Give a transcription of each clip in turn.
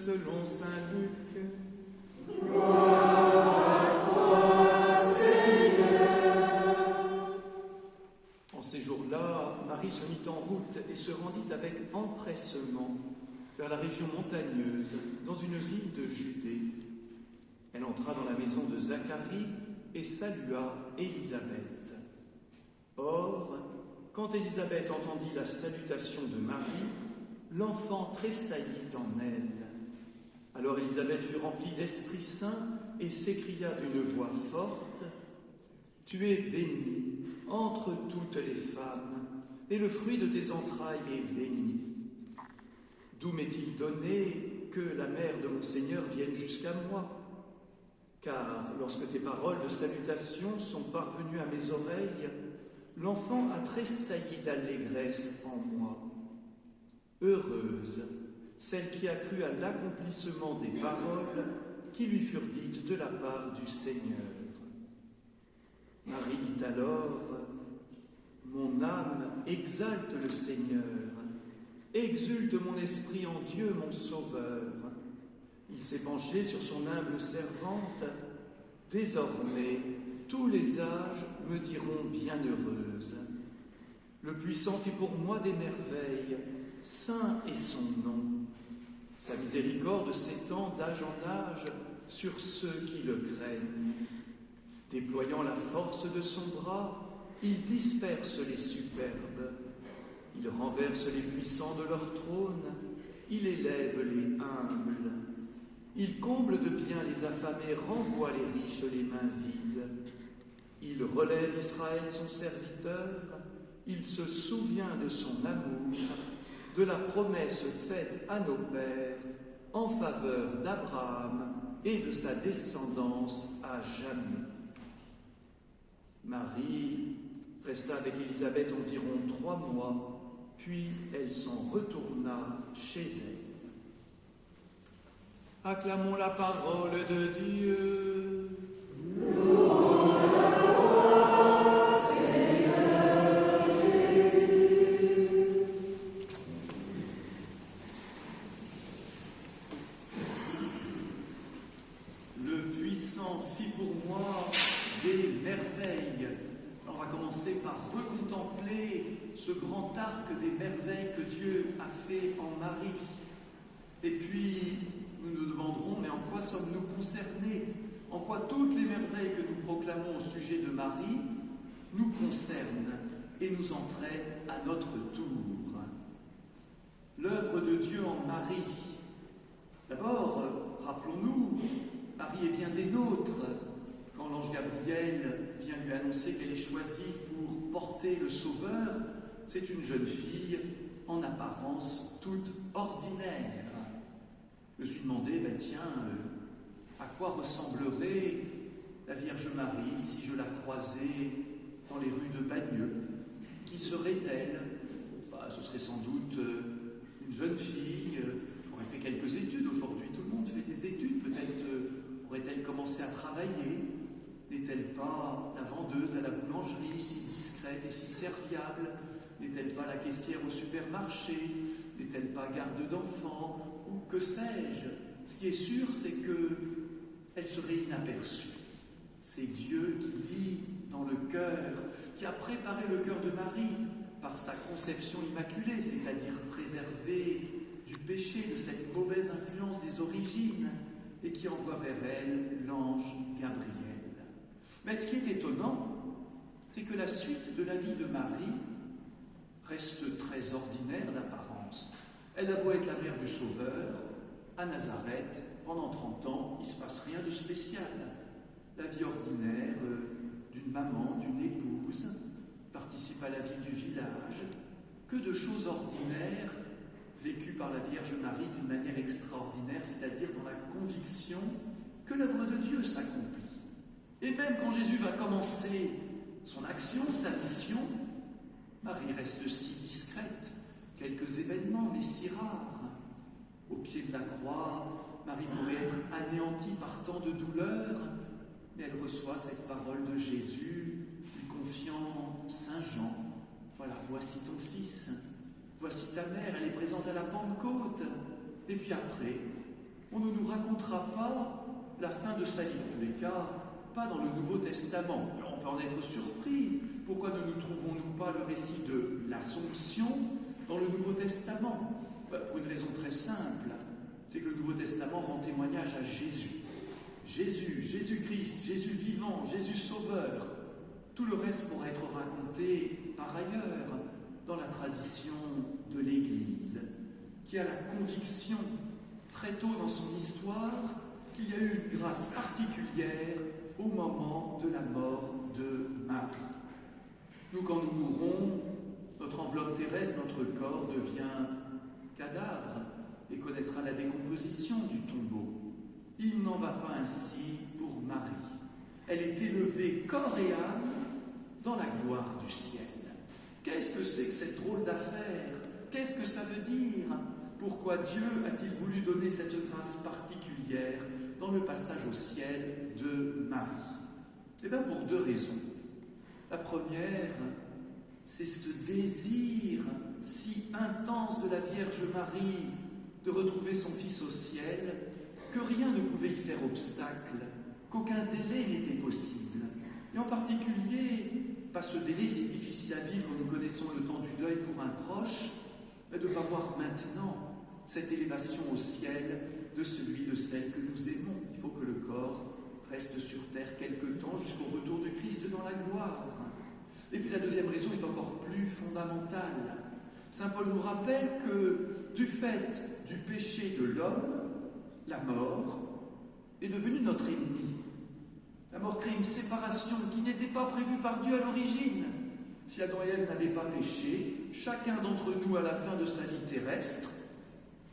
selon saint Luc. Gloire à toi, Seigneur. En ces jours-là, Marie se mit en route et se rendit avec empressement vers la région montagneuse, dans une ville de Judée. Elle entra dans la maison de Zacharie et salua Élisabeth. Or, quand Élisabeth entendit la salutation de Marie, l'enfant tressaillit en elle. Alors Élisabeth fut remplie d'Esprit Saint et s'écria d'une voix forte : « Tu es bénie entre toutes les femmes, et le fruit de tes entrailles est béni. D'où m'est-il donné que la mère de mon Seigneur vienne jusqu'à moi ? Car lorsque tes paroles de salutation sont parvenues à mes oreilles, l'enfant a tressailli d'allégresse en moi. Heureuse celle qui a cru à l'accomplissement des paroles qui lui furent dites de la part du Seigneur. » Marie dit alors : « Mon âme exalte le Seigneur, exulte mon esprit en Dieu mon Sauveur. Il s'est penché sur son humble servante. Désormais, tous les âges me diront bienheureuse. Le Puissant fit pour moi des merveilles, saint est son nom. Sa miséricorde s'étend d'âge en âge sur ceux qui le craignent. Déployant la force de son bras, il disperse les superbes. Il renverse les puissants de leur trône, il élève les humbles. Il comble de bien les affamés, renvoie les riches les mains vides. Il relève Israël son serviteur, il se souvient de son amour, de la promesse faite à nos pères en faveur d'Abraham et de sa descendance à jamais. » Marie resta avec Élisabeth environ 3 mois, puis elle s'en retourna chez elle. Acclamons la parole de Dieu. Louange à toi, Seigneur Jésus. Le Puissant fit pour moi des merveilles. Alors on va commencer par recontempler ce grand arc des merveilles que Dieu a fait en Marie. Et puis, nous nous demanderons, mais en quoi sommes-nous concernés ? En quoi toutes les merveilles que nous proclamons au sujet de Marie nous concernent et nous entraînent à notre tour. L'œuvre de Dieu en Marie. D'abord, rappelons-nous, Marie est bien des nôtres. Quand l'ange Gabriel vient lui annoncer qu'elle est choisie pour porter le Sauveur, c'est une jeune fille en apparence toute ordinaire. Je me suis demandé, à quoi ressemblerait la Vierge Marie si je la croisais dans les rues de Bagneux ? Qui serait-elle ? Ce serait sans doute une jeune fille qui aurait fait quelques études. Aujourd'hui, tout le monde fait des études. Peut-être aurait-elle commencé à travailler. N'est-elle pas la vendeuse à la boulangerie, si discrète et si serviable ? N'est-elle pas la caissière au supermarché ? N'est-elle pas garde d'enfants ? Ou que sais-je ? Ce qui est sûr, c'est qu'elle serait inaperçue. C'est Dieu qui lit dans le cœur, qui a préparé le cœur de Marie par sa conception immaculée, c'est-à-dire préservée du péché, de cette mauvaise influence des origines, et qui envoie vers elle l'ange Gabriel. Mais ce qui est étonnant, c'est que la suite de la vie de Marie reste très ordinaire d'apparence. Elle a beau être la mère du Sauveur, à Nazareth, pendant 30 ans, il ne se passe rien de spécial. La vie ordinaire d'une maman, d'une épouse, participe à la vie du village. Que de choses ordinaires vécues par la Vierge Marie d'une manière extraordinaire, c'est-à-dire dans la conviction que l'œuvre de Dieu s'accomplit. Et même quand Jésus va commencer son action, sa mission, Marie reste si discrète. Quelques événements, mais si rares. Au pied de la croix, Marie pourrait être anéantie par tant de douleurs, mais elle reçoit cette parole de Jésus, lui confiant Saint Jean. Voilà, voici ton fils, voici ta mère, elle est présente à la Pentecôte. Et puis après, On ne nous racontera pas la fin de sa vie, en tous les cas, pas dans le Nouveau Testament. Alors on peut en être surpris. Pourquoi ne nous trouvons-nous pas le récit de l'Assomption dans le Nouveau Testament? Pour une raison très simple, c'est que le Nouveau Testament rend témoignage à Jésus. Jésus-Christ, Jésus vivant, Jésus sauveur. Tout le reste pourra être raconté par ailleurs dans la tradition de l'Église, qui a la conviction très tôt dans son histoire qu'il y a eu une grâce particulière au moment de la mort de Marie. Nous, quand nous mourrons, notre enveloppe terrestre, notre corps devient cadavre et connaîtra la décomposition du tombeau. Il n'en va pas ainsi pour Marie. Elle est élevée corps et âme dans la gloire du ciel. Qu'est-ce que c'est que cette drôle d'affaire? Qu'est-ce que ça veut dire? Pourquoi Dieu a-t-il voulu donner cette grâce particulière dans le passage au ciel de Marie? Eh bien, pour deux raisons. La première, c'est ce désir si intense de la Vierge Marie de retrouver son Fils au ciel, que rien ne pouvait y faire obstacle, qu'aucun délai n'était possible. Et en particulier, pas ce délai si difficile à vivre, nous connaissons le temps du deuil pour un proche, mais de ne pas voir maintenant cette élévation au ciel de celui, de celle que nous aimons. Il faut que le corps reste sur terre quelque temps jusqu'au retour de Christ dans la gloire. Et puis la deuxième raison est encore plus fondamentale. Saint Paul nous rappelle que du fait du péché de l'homme, la mort est devenue notre ennemi. La mort crée une séparation qui n'était pas prévue par Dieu à l'origine. Si Adam et Ève n'avaient pas péché, chacun d'entre nous, à la fin de sa vie terrestre,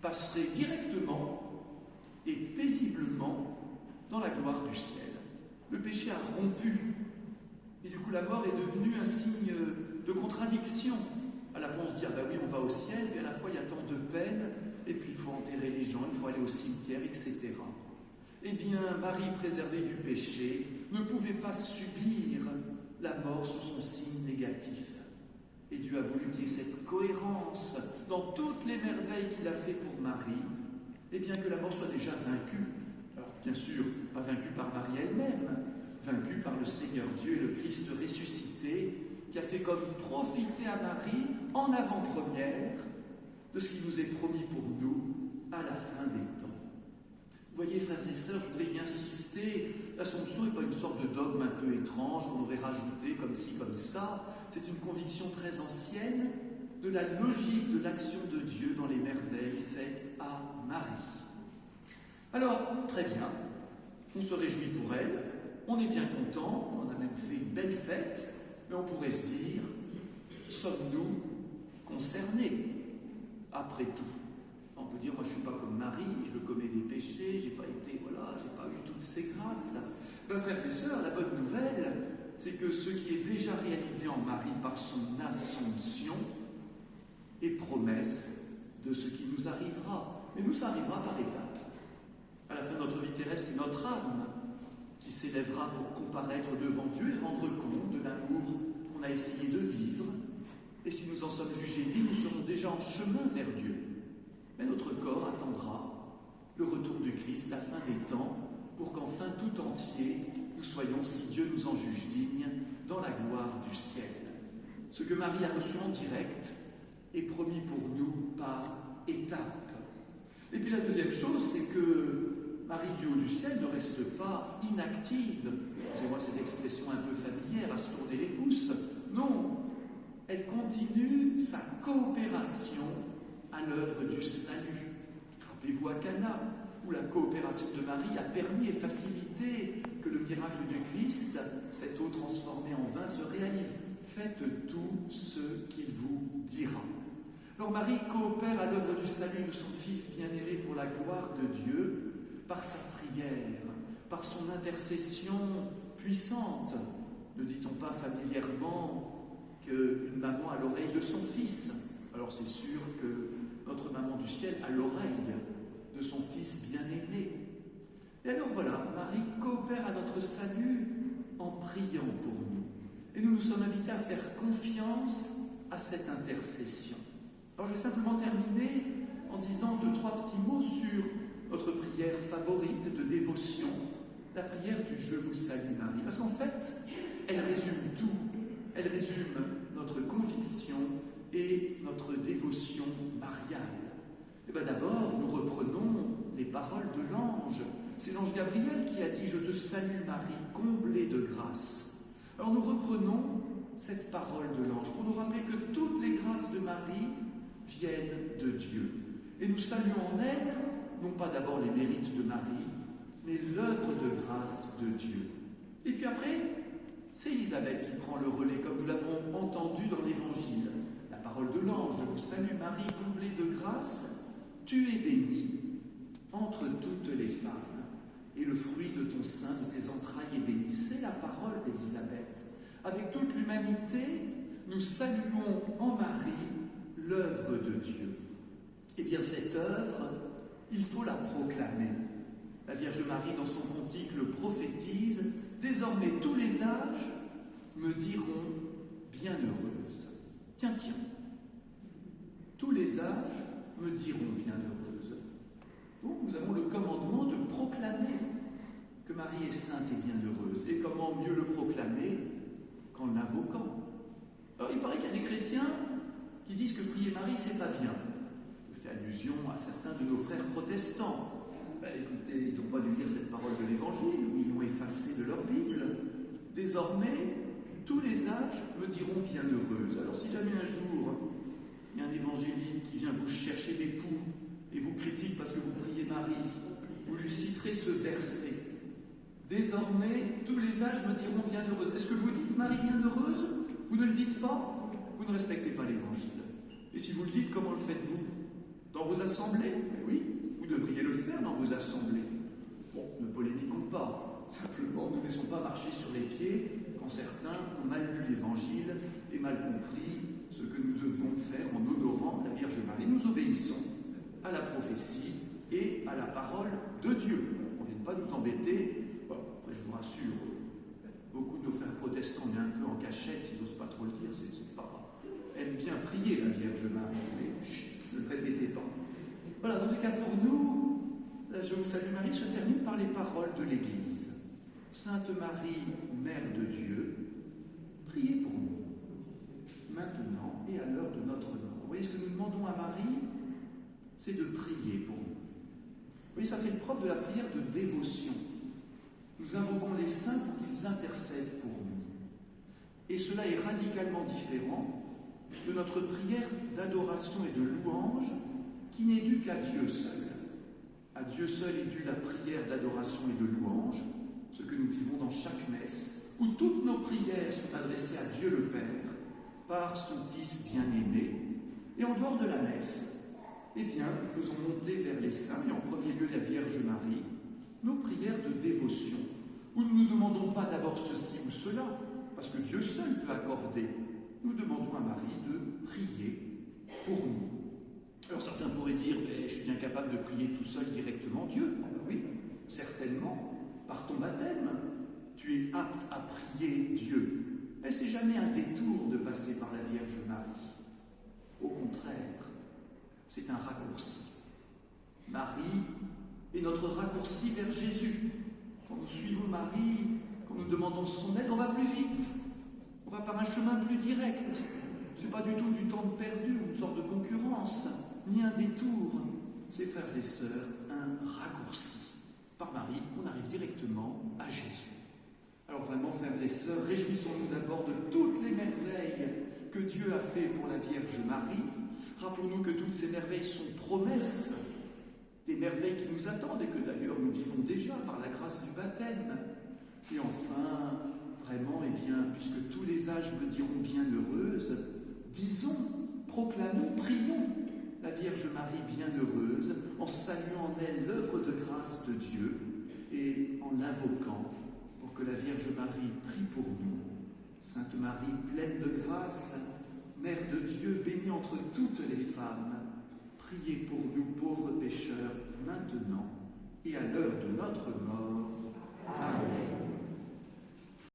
passerait directement et paisiblement dans la gloire du ciel. Le péché a rompu. Et du coup, la mort est devenue un signe de contradiction. À la fois, on se dit, ah ben oui, on va au ciel, mais à la fois, il y a tant de peine, et puis il faut enterrer les gens, il faut aller au cimetière, etc. Eh bien, Marie, préservée du péché, ne pouvait pas subir la mort sous son signe négatif. Et Dieu a voulu qu'il y ait cette cohérence dans toutes les merveilles qu'il a fait pour Marie, et bien que la mort soit déjà vaincue. Alors, bien sûr, pas vaincue par Marie elle-même, vaincue par le Seigneur Dieu et le Christ ressuscité, qui a fait comme profiter à Marie en avant-première de ce qui nous est promis pour nous à la fin des temps. Vous voyez, frères et sœurs, je voudrais y insister, l'Assomption n'est pas une sorte de dogme un peu étrange qu'on aurait rajouté comme ci, comme ça. C'est une conviction très ancienne de la logique de l'action de Dieu dans les merveilles faites à Marie. Alors, très bien, on se réjouit pour elle, on est bien content, on a même fait une belle fête, mais on pourrait se dire, sommes-nous concernés après tout? On peut dire, moi je ne suis pas comme Marie, je commets des péchés, j'ai pas eu toutes ces grâces. Ben, frères et sœurs, la bonne nouvelle, c'est que ce qui est déjà réalisé en Marie par son Assomption est promesse de ce qui nous arrivera. Mais nous, ça arrivera par étapes. À la fin de notre vie terrestre, c'est notre âme qui s'élèvera pour comparaître devant Dieu et rendre compte de l'amour qu'on a essayé de vivre. Et si nous en sommes jugés dignes, nous serons déjà en chemin vers Dieu. Mais notre corps attendra le retour du Christ, la fin des temps, pour qu'enfin tout entier, nous soyons, si Dieu nous en juge dignes, dans la gloire du ciel. Ce que Marie a reçu en direct est promis pour nous par étapes. Et puis la deuxième chose, c'est que Marie du haut du ciel ne reste pas inactive. Excusez-moi cette expression un peu familière, à se tourner les pouces. Non, elle continue sa coopération à l'œuvre du salut. Rappelez-vous à Cana, où la coopération de Marie a permis et facilité que le miracle du Christ, cette eau transformée en vin, se réalise. Faites tout ce qu'il vous dira. Alors Marie coopère à l'œuvre du salut de son Fils bien-aimé pour la gloire de Dieu, par sa prière, par son intercession puissante. Ne dit-on pas familièrement qu'une maman a l'oreille de son Fils? Alors c'est sûr que notre maman du ciel a l'oreille de son Fils bien-aimé. Et alors voilà, Marie coopère à notre salut en priant pour nous. Et nous nous sommes invités à faire confiance à cette intercession. Alors je vais simplement terminer en disant 2-3 petits mots sur notre prière favorite de dévotion, la prière du Je vous salue Marie. Parce qu'en fait, elle résume tout. Elle résume notre conviction et notre dévotion mariale. Et bien d'abord, nous reprenons les paroles de l'ange. C'est l'ange Gabriel qui a dit « Je te salue Marie, comblée de grâce ». Alors nous reprenons cette parole de l'ange pour nous rappeler que toutes les grâces de Marie viennent de Dieu. Et nous saluons en elle, non pas d'abord les mérites de Marie, mais l'œuvre de grâce de Dieu. Et puis après, c'est Élisabeth qui prend le relais, comme nous l'avons entendu dans l'Évangile. La parole de l'ange, je vous salue Marie, comblée de grâce, tu es bénie entre toutes les femmes, et le fruit de ton sein, de tes entrailles est béni. C'est la parole d'Élisabeth. Avec toute l'humanité, nous saluons en Marie l'œuvre de Dieu. Eh bien, cette œuvre, il faut la proclamer. La Vierge Marie, dans son cantique, le prophétise. Désormais, tous les âges me diront bienheureuse. Tiens, tous les âges me diront bienheureuse. Donc, nous avons le commandement de proclamer que Marie est sainte et bienheureuse. Et comment mieux le proclamer qu'en l'invoquant? Alors, il paraît qu'il y a des chrétiens qui disent que prier Marie, c'est pas bien. Je fais allusion à certains de nos frères protestants. Écoutez, ils n'ont pas dû lire cette parole de l'Évangile, ou ils l'ont effacée de leur Bible. Désormais, tous les âges me diront bienheureuse. Alors si jamais un jour, il y a un évangélique qui vient vous chercher d'époux et vous critique parce que vous priez Marie, vous lui citerez ce verset. Désormais, tous les âges me diront bienheureuse. Est-ce que vous dites Marie bienheureuse? Vous ne le dites pas? Vous ne respectez pas l'Évangile. Et si vous le dites, comment le faites-vous? Dans vos assemblées? Mais oui, vous devriez le faire dans vos assemblées. Bon, ne polémiquons pas. Simplement, ne laissons pas marcher sur les pieds quand certains ont mal lu l'Évangile et mal compris ce que nous devons faire en honorant la Vierge Marie. Nous obéissons à la prophétie et à la parole de Dieu. On ne vient pas nous embêter. Bon, après, je vous rassure, beaucoup de nos frères protestants, mais un peu en cachette, ils n'osent pas trop le dire, c'est pas aiment bien prier la Vierge Marie, mais chut, ne le répétez pas. Voilà, dans tous les cas, pour nous, la Je vous salue Marie se termine par les paroles de l'Église. Sainte Marie, Mère de Dieu, priez pour nous, maintenant et à l'heure de notre mort. Vous voyez, ce que nous demandons à Marie, c'est de prier pour nous. Vous voyez, ça c'est le propre de la prière de dévotion. Nous invoquons les saints pour qu'ils intercèdent pour nous. Et cela est radicalement différent de notre prière d'adoration et de louange qui n'est due qu'à Dieu seul. À Dieu seul est due la prière d'adoration et de louange, ce que nous vivons dans chaque messe, où toutes nos prières sont adressées à Dieu le Père par son Fils bien-aimé. Et en dehors de la messe, eh bien, nous faisons monter vers les saints, et en premier lieu la Vierge Marie, nos prières de dévotion, où nous ne demandons pas d'abord ceci ou cela, parce que Dieu seul peut accorder. Nous demandons à Marie de prier pour nous. Alors certains pourraient dire, mais je suis bien capable de prier tout seul directement Dieu. Ah ben oui, certainement, par ton baptême, tu es apte à prier Dieu. Mais c'est jamais un détour de passer par la Vierge Marie. Au contraire, c'est un raccourci. Marie est notre raccourci vers Jésus. Quand nous suivons Marie, quand nous demandons son aide, on va plus vite. On va par un chemin plus direct. Ce n'est pas du tout du temps perdu ou une sorte de concurrence, ni un détour. C'est, frères et sœurs, un raccourci. Par Marie, on arrive directement à Jésus. Alors vraiment, frères et sœurs, réjouissons-nous d'abord de toutes les merveilles que Dieu a fait pour la Vierge Marie. Rappelons-nous que toutes ces merveilles sont promesses, des merveilles qui nous attendent et que d'ailleurs nous vivons déjà par la grâce du baptême. Et enfin, vraiment, eh bien, puisque tous les âges me diront bienheureuse, disons, proclamons, prions la Vierge Marie bienheureuse en saluant en elle l'œuvre de grâce de Dieu et en l'invoquant pour que la Vierge Marie prie pour nous. Sainte Marie, pleine de grâce, Mère de Dieu, bénie entre toutes les femmes, priez pour nous pauvres pécheurs maintenant et à l'heure de notre mort. Amen.